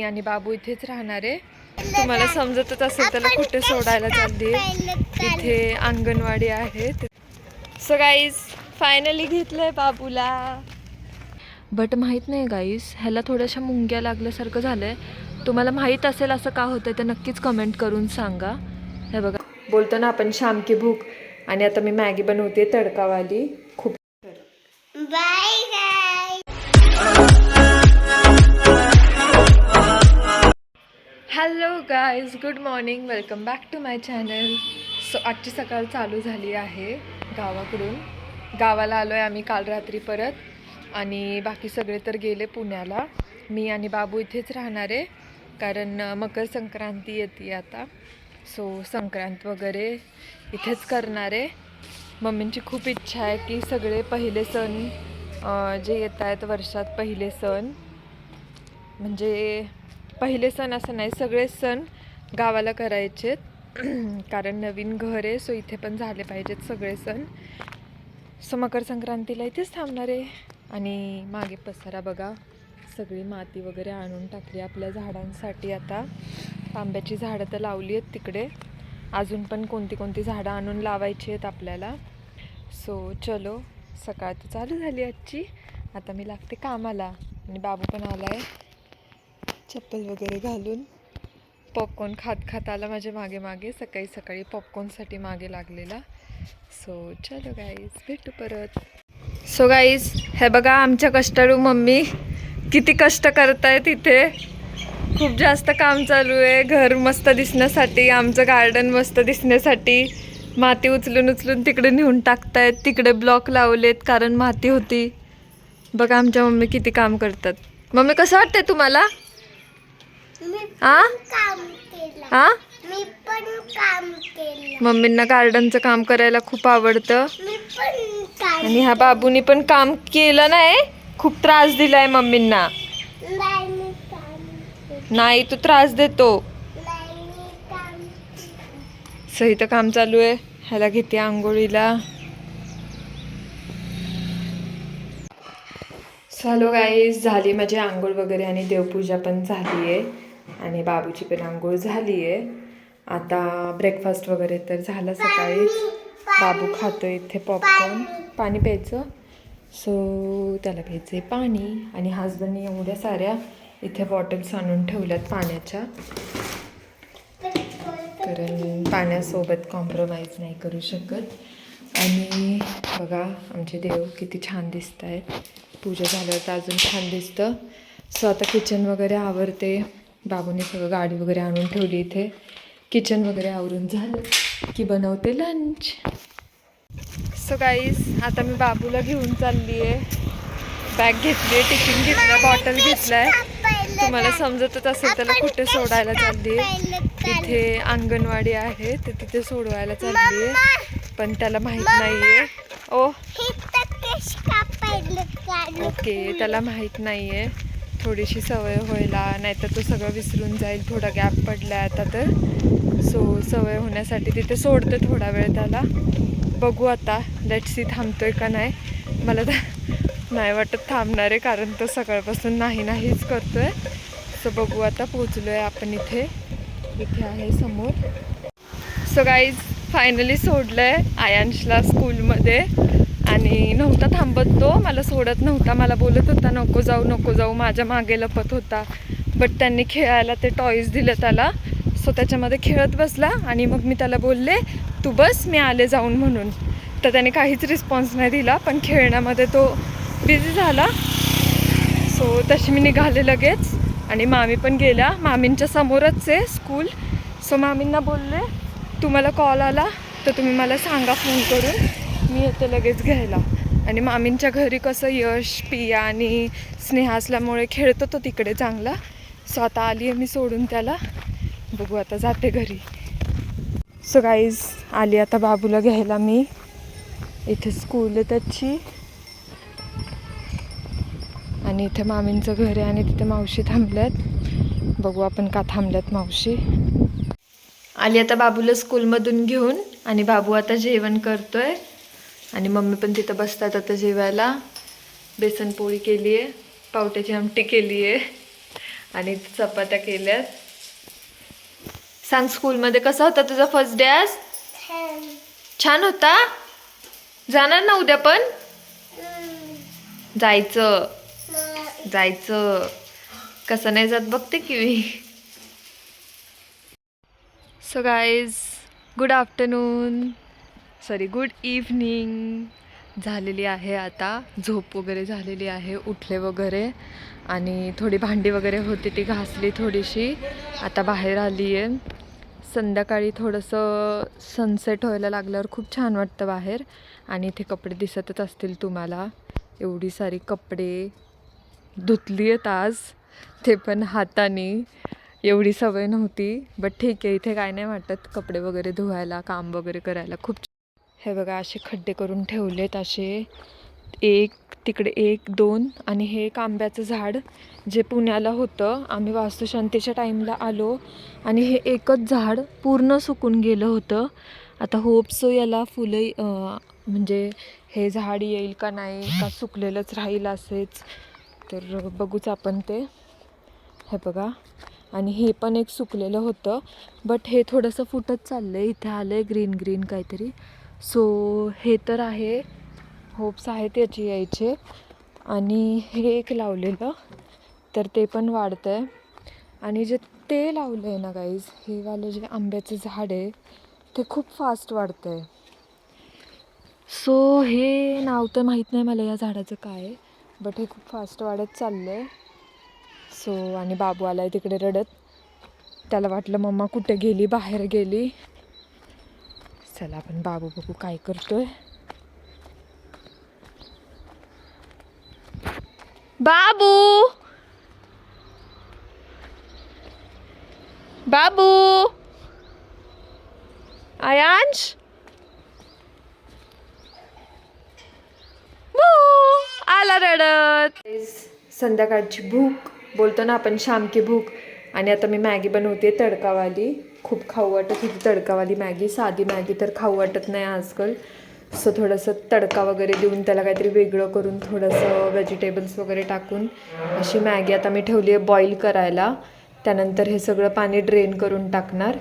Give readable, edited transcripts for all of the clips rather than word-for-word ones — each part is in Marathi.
आणि बाबू इथेच राहणार आहे. तुम्हाला समजतच असेल त्याला कुठे सोडायला चालली. इथे अंगणवाडी आहे. सो गाईज फायनली घेतलंय बाबूला. बट माहीत नाही गाईज, ह्याला थोड्याशा मुंग्या लागल्यासारखं झालंय. तुम्हाला माहीत असेल असं का होतंय तर नक्कीच कमेंट करून सांगा. हे बघा, बोलतो ना आपण शाम की भूक. आणि आता मी मॅगी बनवते तडकावाली. खूप bye guys. Hello guys, good morning, welcome back to my channel. So आजची सकाळ चालू झाली आहे गावाकडून. गावाला आलो आहे आम्ही काल रात्री परत. आणि बाकी सगळे तर गेले पुण्याला. मी आणि बाबू इथेच राहणार आहे कारण मकर संक्रांती येते आता. सो संक्रांत वगैरे इथेच करणार आहे. मम्मींची खूप इच्छा आहे की सगळे पहिले सण जे येत आहेत वर्षात पहिले सण, म्हणजे पहिले सण असं नाही, सगळे सण गावाला करायचेत. कारण नवीन घर आहे, सो इथे पण झाले पाहिजेत सगळे सण. सो मकर संक्रांतीला इथेच थांबणार आहे. आणि मागे पसारा बघा, सगळी माती वगैरे आणून टाकली आपल्या झाडांसाठी. आता आंब्याची झाडं तर लावली आहेत तिकडे, अजून पण कोणती कोणती झाडं आणून लावायची आहेत आपल्याला. सो चलो, सकाळ तर चालू झाली आजची. आता मी लागते कामाला. आणि बाबू पण आला आहे चप्पल वगैरे घालून. पॉपकॉर्न खात खात आला माझ्या मागे मागे. सकाळी सकाळी पॉपकॉर्नसाठी मागे लागलेला. सो चलो गाईज, भेटू परत. सो गाईज हे बघा, आमच्या कष्टाळू मम्मी किती कष्ट करतायत इथे. खूप जास्त काम चालू आहे घर मस्त दिसण्यासाठी, आमचं गार्डन मस्त दिसण्यासाठी. माती उचलून उचलून तिकडे नेऊन टाकतायत. तिकडे ब्लॉक लावलेत कारण माती होती. बघा आमच्या मम्मी किती काम करतात. मम्मी कसं वाटतंय तुम्हाला? मी पण काम केलं. मम्मींना गार्डनचं काम करायला खूप आवडतं. आणि ह्या बाबूनी पण काम केलं नाही, खूप त्रास दिलाय मम्मींना. नाही, तू त्रास देतो. सही तर काम चालू आहे. ह्याला घेते आंघोळीला. हॅलो गाईज, झाली माझी आंघोळ वगैरे आणि देवपूजा पण झाली आहे. आणि बाबूची पण आंघोळ झाली आहे. आता ब्रेकफास्ट वगैरे तर झालं सकाळीच. बाबू खातो इथे पॉपकॉर्न. पाणी प्यायचं, सो त्याला प्यायचं आहे पाणी. आणि हजबंडने एवढ्या साऱ्या इथे बॉटल्स आणून ठेवल्यात पाण्याच्या, कारण पाण्यासोबत कॉम्प्रोमाइज नाही करू शकत. आणि बघा आमचे देव किती छान दिसत आहेत. पूजा झाल्यावर तर अजून छान दिसतं. सो आता किचन वगैरे आवरते. बाबूने सगळं गाडी वगैरे आणून ठेवली इथे. किचन वगैरे आवरून झालं की बनवते लंच. सो गाईज आता मी बाबूला घेऊन चालली आहे. बॅग घेतली आहे, टिफिन घेतला, बॉटल घेतला आहे. तुम्हाला समजतच असेल त्याला कुठे सोडायला चालली आहे. इथे अंगणवाडी आहे, तर तिथे सोडवायला चालली आहे. पण त्याला माहीत नाही आहे. ओके, त्याला माहीत नाही आहे. थोडीशी सवय व्हायला, नाहीतर तो सगळं विसरून जाईल. थोडा गॅप पडला आहे आता तर. सो सवय होण्यासाठी तिथे सोडते थोडा वेळ त्याला. बघू आता, लेट्स सी थांबतोय का नाही. मला तर नाही वाटत थांबणार आहे, कारण तो सकाळपासून नाहीच करतोय. सो बघू आता. पोचलो आहे आपण इथे. इथे आहे समोर. सो गाईज फायनली सोडलं आहे आयांशला स्कूलमध्ये. आणि नव्हता थांबत तो, मला सोडत नव्हता. मला बोलत होता नको जाऊ, माझ्या मागे लपत होता. बट त्यांनी खेळायला ते टॉईज दिले त्याला. सो त्याच्यामध्ये खेळत बसला. आणि मग मी त्याला बोलले तू बस, मी आले जाऊन म्हणून. तर त्याने काहीच रिस्पॉन्स नाही दिला, पण खेळण्यामध्ये तो बिझी झाला. सो तशी मी निघाले लगेच. आणि मामी पण गेल्या. मामींच्या समोरच आहे स्कूल. सो मामींना बोलले तुम्हाला कॉल आला तर तुम्ही मला सांगा फोन करून, मी येते लगेच घ्यायला. आणि मामींच्या घरी कसं यश, पिया आणि स्नेहा असल्यामुळे खेळतो तो तिकडे चांगला. सो आता आली आहे मी सोडून त्याला. बघू आता जाते घरी. सो गाईज आली आता बाबूला घ्यायला मी. इथे स्कूल आहे त्याची. आणि इथे मामींचं घर आहे. आणि तिथे मावशी थांबल्यात. बघू आपण का थांबल्यात मावशी. आली आता बाबूला स्कूलमधून घेऊन. आणि बाबू आता जेवण करतोय. आणि मम्मी पण तिथं बसतात आता जेवायला. बेसन पोळी केली आहे, पावट्याची आमटी केली आहे. आणि चपात्या केल्यात. सांग स्कूलमध्ये कसा होता तुझा फर्स्ट डे आज? छान होता. जाणार ना उद्या पण? जायचं जायचं. कसं नाही जात बघते की मी. So guys, good afternoon, sorry good evening. झालेली आहे आता झोप वगैरे झालेली आहे, उठले वगैरे आणि थोडी भांडी वगैरे होती ती घासली थोडीशी. आता बाहेर आली आहे. संध्याकाळी थोडंसं सनसेट व्हायला लागल्यावर खूप छान वाटतं बाहेर. आणि इथे कपडे दिसतच असतील तुम्हाला, एवढी सारी कपडे धुतली आहेत आज, ते पण हाताने. एवढी सवय नव्हती, बट ठीक आहे, इथे काय नाही वाटत कपडे वगैरे धुवायला, काम वगैरे करायला. खूप हे बघा असे खड्डे करून ठेवलेत, असे एक तिकडे 1 2 आणि हे एक आंब्याचं झाड जे पुण्याला होतं. आम्ही वास्तुशांतीच्या टाईमला आलो आणि हे एकच झाड पूर्ण सुकून गेलं होतं. आता होप्स याला फुलं म्हणजे हे झाड येईल का नाही, का सुकलेलंच राहील असेच, तर बघूच आपण ते. हे बघा, आणि हे पण एक सुकलेलं होतं, बट हे थोडंसं फुटत चाललं आहे. इथे आलं आहे ग्रीन ग्रीन काहीतरी. सो हे तर आहे, होप्स आहेत याची यायचे. आणि हे एक लावलेलं तर ते पण वाढतं आहे. आणि जे ते लावलं आहे ना गाईज, हे वालं जे आंब्याचं झाड आहे ते खूप फास्ट वाढतं आहे. सो हे नाव तर माहीत नाही मला या झाडाचं काय आहे, बट हे खूप फास्ट वाढत चाललं आहे. सो आणि बाबू आला आहे तिकडे रडत. त्याला वाटलं मम्मा कुठे गेली, बाहेर गेली. चला आपण बाबू बघू काय करतोय. बाबू बाबू आयांश, आला रडत. संध्याकाळची भूक बोलतो ना आपण, शाम की भूक. आणि आता मी मॅगी बनवते तडकावाली. खूप खाऊ वाटत होती तडकावाली मॅगी, साधी मॅगी तर खाऊ वाटत नाही आजकाल. सो थोडंसं तडका वगैरे देऊन त्याला काहीतरी वेगळं करून, थोडंसं व्हेजिटेबल्स वगैरे टाकून अशी मॅगी आता मी ठेवली आहे बॉईल करायला. त्यानंतर हे सगळं पाणी ड्रेन करून टाकणार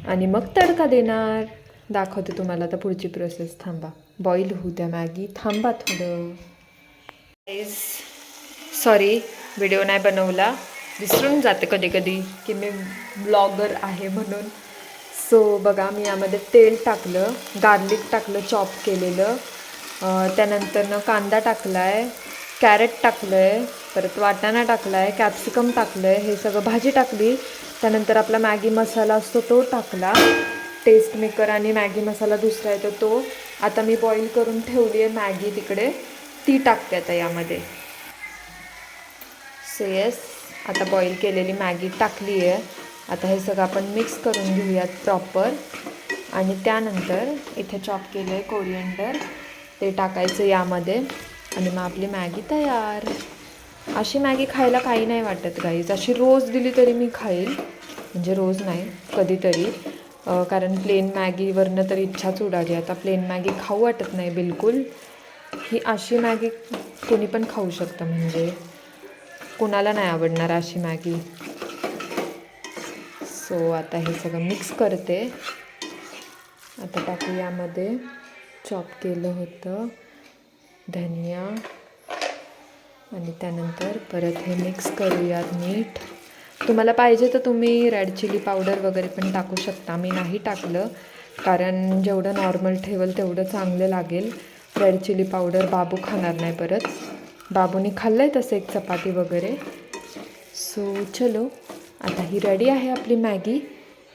आणि मग तडका देणार. दाखवते तुम्हाला आता पुढची प्रोसेस. थांबा, बॉईल होऊ द्या मॅगी, थांबा थोडं. सॉरी व्हिडिओ नाही बनवला, विसरून जाते कधी कधी की मी ब्लॉगर आहे म्हणून. सो बघा, मी यामध्ये तेल टाकलं, गार्लिक टाकलं चॉप केलेलं, त्यानंतरनं कांदा टाकला आहे, कॅरेट टाकलं आहे, परत वाटाणा टाकला आहे, कॅप्सिकम टाकलं आहे, हे सगळं भाजी टाकली. त्यानंतर आपला मॅगी मसाला असतो तो टाकला, टेस्ट मेकर आणि मॅगी मसाला दुसरा येतो तो. आता मी बॉईल करून ठेवली आहे मॅगी तिकडे, ती टाकते आता यामध्ये. सो येस, आता बॉईल केलेली मॅगी टाकली आहे. आता हे सगळं आपण मिक्स करून घेऊयात प्रॉपर. आणि त्यानंतर इथे चॉप केलं आहे कोरिएंडर, ते टाकायचं यामध्ये आणि मग आपली मॅगी तयार. अशी मॅगी खायला काही नाही वाटत गाईज, अशी रोज दिली तरी मी खाईल, म्हणजे रोज नाही कधीतरी, कारण प्लेन मॅगीवरनं तर इच्छाच उडाली. आता प्लेन मॅगी खाऊ वाटत नाही बिलकुल. ही अशी मॅगी कोणी पण खाऊ शकतं, म्हणजे कोणाला नाही आवडणार अशी मॅगी. सो आता हे सगळं मिक्स करते. आता टाकू यामध्ये चॉप केलं होतं धनिया आणि त्यानंतर परत हे मिक्स करूयात नीट. तुम्हाला पाहिजे तर तुम्ही रेड चिली पावडर वगैरे पण टाकू शकता. मी नाही टाकलं, कारण जेवढं नॉर्मल ठेवल तेवढं चांगलं लागेल. रेड चिली पावडर बाबू खाणार नाही परत. बाबूनी खाल्लं आहे तसं एक चपाती वगैरे. सो चलो, आता ही रेडी आहे आपली मॅगी.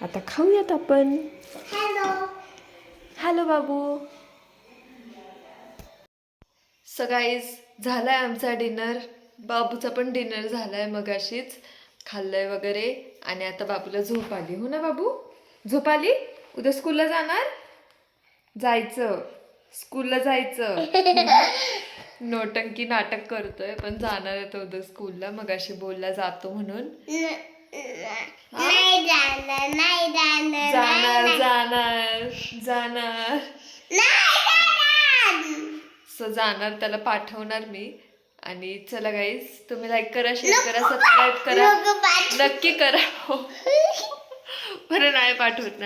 आता खाऊयात आपण. हॅलो हॅलो बाबू. सो गाईज, झाला आहे आमचा डिनर. बाबूचा पण डिनर झाला आहे, मगाशीच खाल्लं आहे वगैरे. आणि आता बाबूला झोप आली, हो ना बाबू? झोप आली? उद्या स्कूलला जाणार? जायचं, स्कूलला जायचं. नोटंकी नाटक करतोय, पण जाणार आहे तो उद्या स्कूलला. मगाशी बोलला जातो म्हणून. नाही जाणार, नाही जाणार, जाणार जाणार जाणार. नाही जाणार. सो जाणार, त्याला पाठवणार मी आणि चला गाईज, तुम्ही लाईक करा, शेअर करा, सबस्क्राईब करा, नक्की करा. हो बरं, नाही पाठवत.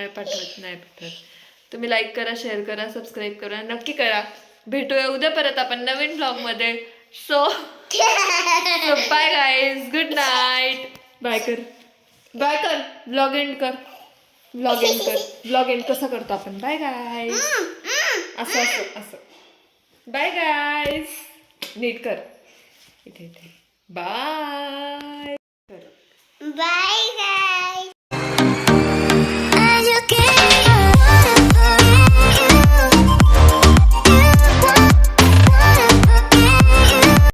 तुम्ही लाईक करा, शेअर करा, सबस्क्राईब करा, नक्की करा. भेटूया उद्या परत आपण नवीन ब्लॉग मध्ये. So bye guys, good night. Bye कर. ब्लॉग एंड कसा करतो आपण. Bye guys. असं बाय गाईज. नीट कर. इथे बाय.